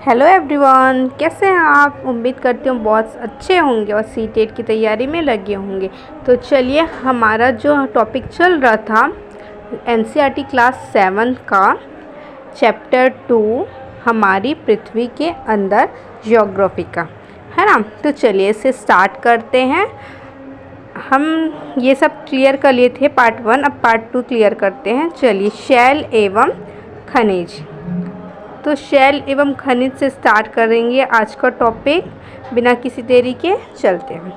Hello everyone, कैसे हैं आप। उम्मीद करती हूँ बहुत अच्छे होंगे और सीटेट की तैयारी में लगे होंगे। तो चलिए, हमारा जो टॉपिक चल रहा था एनसीईआरटी क्लास 7 का चैप्टर 2 हमारी पृथ्वी के अंदर ज्योग्राफी का है ना। तो चलिए इसे स्टार्ट करते हैं। हम ये सब क्लियर कर लिए थे पार्ट 1, अब पार्ट 2 क्लियर करते हैं। चलिए, शैल एवं खनिज। तो शैल एवं खनिज से स्टार्ट करेंगे आज का टॉपिक। बिना किसी देरी के चलते हैं।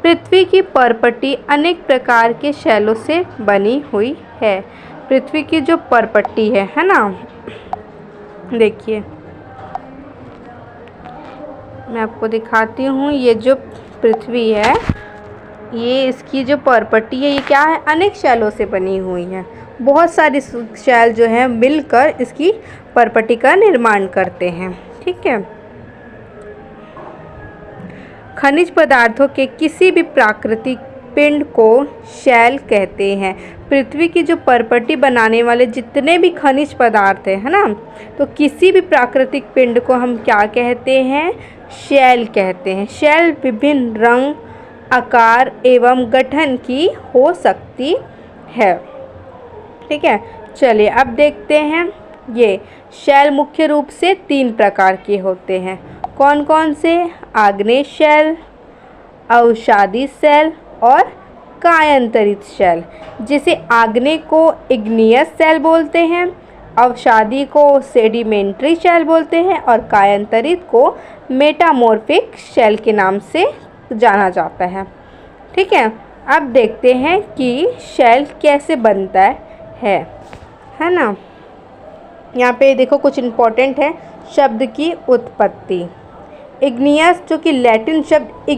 पृथ्वी की परपट्टी अनेक प्रकार के शैलों से बनी हुई है। पृथ्वी की जो परपट्टी है ना, देखिए मैं आपको दिखाती हूँ। ये जो पृथ्वी है, ये इसकी जो परपट्टी है, ये क्या है, अनेक शैलों से बनी हुई है। बहुत सारी शैल जो है मिलकर इसकी परपट्टी का निर्माण करते हैं। ठीक है। खनिज पदार्थों के किसी भी प्राकृतिक पिंड को शैल कहते हैं। पृथ्वी की जो परपट्टी बनाने वाले जितने भी खनिज पदार्थ है ना, तो किसी भी प्राकृतिक पिंड को हम क्या कहते हैं, शैल कहते हैं। शैल विभिन्न रंग, आकार एवं गठन की हो सकती है। ठीक है। चलिए अब देखते हैं। ये शैल मुख्य रूप से 3 प्रकार के होते हैं। कौन कौन से? आग्नेय शैल, अवसादी शैल और कायांतरित शैल। जिसे आग्नेय को इग्नियस शैल बोलते हैं, अवसादी को सेडिमेंट्री शैल बोलते हैं और कायांतरित को मेटामॉर्फिक शैल के नाम से जाना जाता है। ठीक है। अब देखते हैं कि शैल कैसे बनता है ना। यहाँ पे देखो कुछ इम्पोर्टेंट है शब्द की उत्पत्ति। इग्नियस, जो कि लैटिन शब्द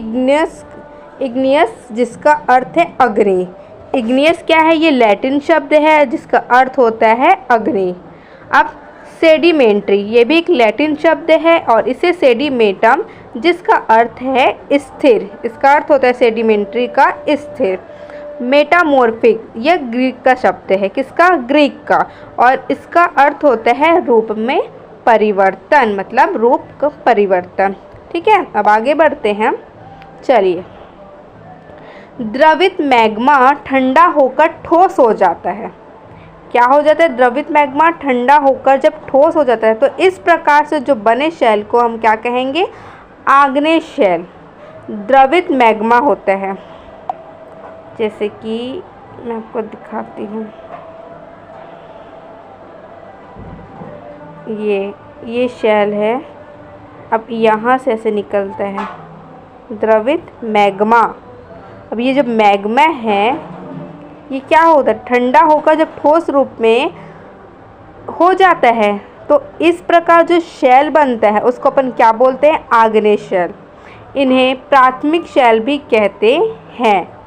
इग्नियस जिसका अर्थ है अग्नि। इग्नियस क्या है, ये लैटिन शब्द है जिसका अर्थ होता है अग्नि। अब सेडिमेंट्री, ये भी एक लैटिन शब्द है और इसे सेडिमेटम जिसका अर्थ है स्थिर, इसका अर्थ होता है सेडिमेंट्री का स्थिर। मेटामॉर्फिक, यह ग्रीक का शब्द है। किसका? ग्रीक का। और इसका अर्थ होता है रूप में परिवर्तन, मतलब रूप का परिवर्तन। ठीक है। अब आगे बढ़ते हैं। चलिए, द्रवित मैग्मा ठंडा होकर ठोस हो जाता है। क्या हो जाता है? द्रवित मैग्मा ठंडा होकर जब ठोस हो जाता है, तो इस प्रकार से जो बने शैल को हम क्या कहेंगे? आग्नेय शैल। द्रवित मैग्मा होता है, जैसे कि मैं आपको दिखाती हूँ। ये शैल है। अब यहाँ से ऐसे निकलता है द्रवित मैग्मा। अब ये जो मैग्मा है, ये क्या होता है? ठंडा होकर जब ठोस रूप में हो जाता है, तो इस प्रकार जो शैल बनता है उसको अपन क्या बोलते हैं? आग्नेय शैल। इन्हें प्राथमिक शैल भी कहते हैं।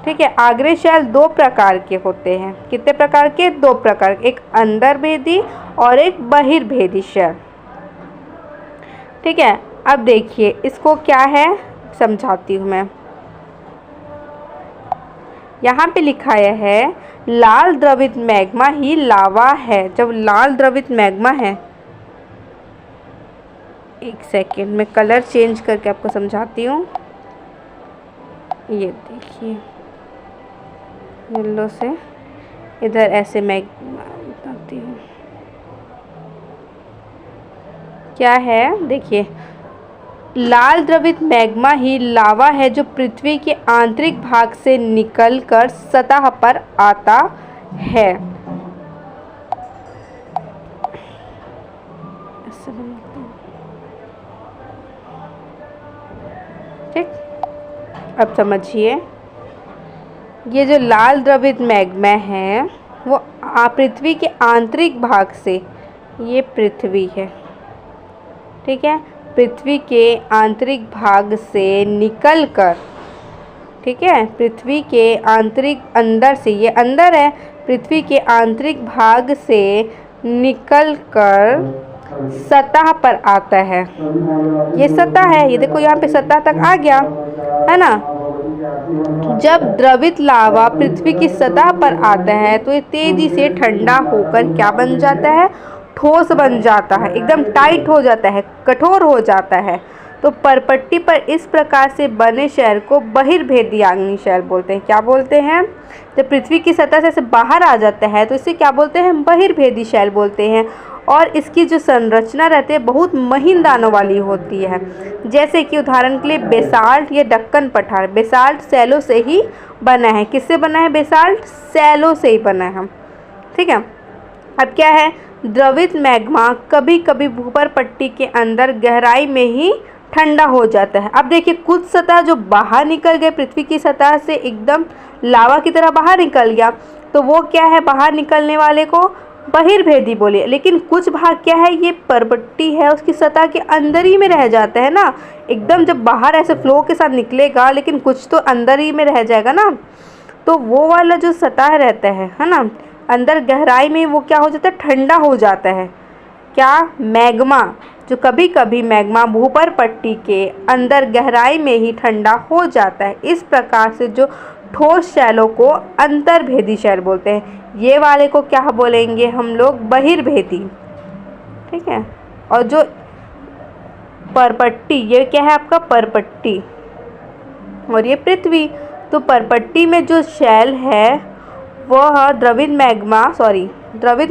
ठीक है। आग्नेय शैल 2 प्रकार के होते हैं। कितने प्रकार के? 2 प्रकार। एक अंतर्भेदी और एक बहिर्भेदी शैल। ठीक है। अब देखिए इसको क्या है, समझाती हूँ मैं। यहाँ पे लिखा है लाल द्रवित मैग्मा ही लावा है। जब लाल द्रवित मैग्मा है, एक सेकेंड में कलर चेंज करके आपको समझाती हूँ। ये देखिए, येलो से इधर ऐसे मैं बताती हूँ क्या है। देखिए, लाल द्रवित मैग्मा ही लावा है जो पृथ्वी के आंतरिक भाग से निकलकर सतह पर आता है। ठीक, अब समझिए। ये जो लाल द्रवित मैग्मा है वो पृथ्वी के आंतरिक भाग से, ये पृथ्वी है। ठीक है। पृथ्वी के आंतरिक भाग से निकलकर, ठीक है, पृथ्वी के आंतरिक अंदर से, ये अंदर है, पृथ्वी के आंतरिक भाग से निकलकर सतह पर आता है। ये सतह है, ये देखो यहाँ पे सतह तक आ गया है ना। जब द्रवित लावा पृथ्वी की सतह पर आता है तो ये तेजी से ठंडा होकर क्या बन जाता है? ठोस बन जाता है, एकदम टाइट हो जाता है, कठोर हो जाता है। तो परपट्टी पर इस प्रकार से बने शैल को बहिर्भेदी आग्नेय शैल बोलते हैं। क्या बोलते हैं? जब पृथ्वी की सतह से ऐसे बाहर आ जाता है तो इसे क्या बोलते हैं? बहिर्भेदी शैल बोलते हैं। और इसकी जो संरचना रहती है बहुत महीन दानों वाली होती है। जैसे कि उदाहरण के लिए बेसाल्ट या दक्कन पठार, बेसाल्ट सैलों से ही बना है। किससे बना है? बेसाल्ट सैलों से ही बना है। ठीक है। अब क्या है? द्रवित मैग्मा कभी कभी भूपर्पट्टी के अंदर गहराई में ही ठंडा हो जाता है। अब देखिए, कुछ सतह जो बाहर निकल गए, पृथ्वी की सतह से एकदम लावा की तरह बाहर निकल गया, तो वो क्या है? बाहर निकलने वाले को बहिर्भेदी बोले। लेकिन कुछ भाग क्या है? ये परपट्टी है उसकी सतह के अंदर ही में रह जाता है ना, एकदम जब बाहर ऐसे फ्लो के साथ निकलेगा, लेकिन कुछ तो अंदर ही में रह जाएगा ना। तो वो वाला जो सतह रहता है ना, अंदर गहराई में, वो क्या हो जाता है? ठंडा हो जाता है। क्या? मैग्मा। जो कभी कभी मैग्मा भूपर्पट्टी के अंदर गहराई में ही ठंडा हो जाता है। इस प्रकार से जो ठोस शैलों को अंतर्भेदी शैल बोलते हैं। ये वाले को क्या बोलेंगे हम लोग? बहिर्भेदी। ठीक है। और जो परपट्टी, ये क्या है आपका? परपट्टी। और ये पृथ्वी। तो परपट्टी में जो शैल है वह द्रवित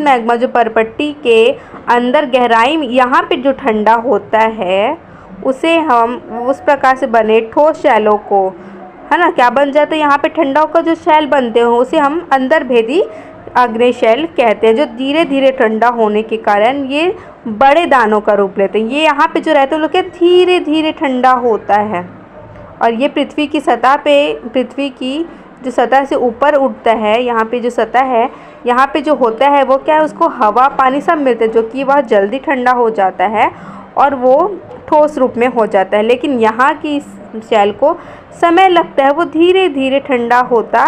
मैग्मा जो परपट्टी के अंदर गहराई में यहाँ पे जो ठंडा होता है, उसे हम उस प्रकार से बने ठोस शैलों को, है ना, क्या बन जाता है? यहाँ पे ठंडा होकर जो शैल बनते हो उसे हम अंतर्भेदी आग्नेय शैल कहते हैं। जो धीरे धीरे ठंडा होने के कारण ये बड़े दानों का रूप लेते हैं। ये यहाँ पे जो रहते हैं वो क्या धीरे धीरे ठंडा होता है। और ये पृथ्वी की सतह पे, पृथ्वी की जो सतह से ऊपर उठता है, यहाँ पे जो सतह है, यहाँ पे जो होता है वो क्या है? उसको हवा पानी सब मिलते हैं, जो कि वह जल्दी ठंडा हो जाता है और वो ठोस रूप में हो जाता है। लेकिन यहाँ की शैल को समय लगता है, वो धीरे धीरे ठंडा होता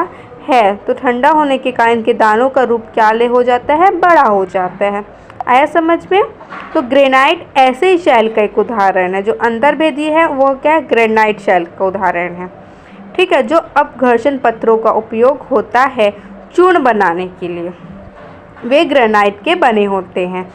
है। तो ठंडा होने के कारण इनके दानों का रूप क्या ले हो जाता है? बड़ा हो जाता है। आया समझ में? तो ग्रेनाइट ऐसे ही शैल का एक उदाहरण है। जो अंतर्भेदी है वो क्या है? ग्रेनाइट शैल का उदाहरण है। ठीक है। जो अपघर्षण पत्थरों का उपयोग होता है चूर्ण बनाने के लिए, वे ग्रेनाइट के बने होते हैं।